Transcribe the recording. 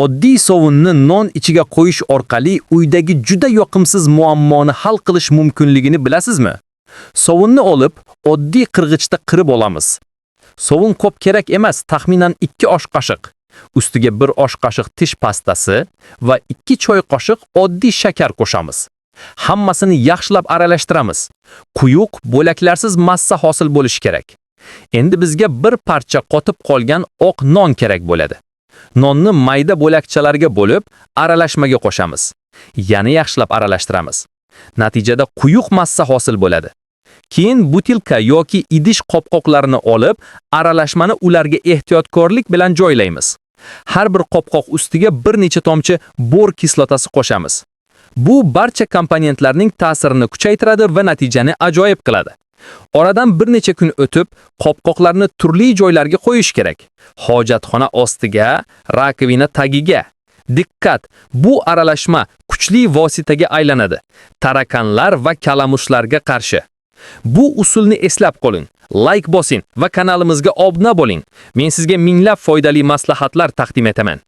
Oddiy sovunni non ichiga qo'yish orqali uydagi juda yoqimsiz muammoni hal qilish mumkinligini bilasizmi? Sovunni olib, oddiy qirg'ichda qirib olamiz. Sovun ko'p kerak emas, taxminan 2 osh qoshiq. Ustiga 1 osh qoshiq tish pastasi va 2 choy qoshiq oddiy shakar qo'shamiz. Hammasini yaxshilab aralashtiramiz. Quyuq, bo'laklarsiz massa hosil bo'lishi kerak. Endi bizga bir parcha qotib qolgan oq non kerak bo'ladi. Nonni mayda bo'lakchalarga bo'lib, aralashmaga qo'shamiz. Yana yaxshilab aralashtiramiz. Natijada quyuq massa hosil bo'ladi. Keyin butilka yoki idish qopqoqlarini olib, aralashmani ularga ehtiyotkorlik bilan joylaymiz. Har bir qopqoq ustiga bir necha tomchi bor kislotasi qo'shamiz. Bu barcha komponentlarning ta'sirini kuchaytiradi va natijani ajoyib qiladi. Oradan bir necha kun o'tib, qopqoqlarni turli joylarga qo'yish kerak. Hojatxona ostiga, rakovina tagiga. Diqqat, bu aralashma kuchli vositaga aylanadi. Tarakanlar va kalamushlarga qarshi. Bu usulni eslab qoling. Like bosing va kanalimizga obuna bo'ling. Men sizga minglab foydali maslahatlar taqdim etaman.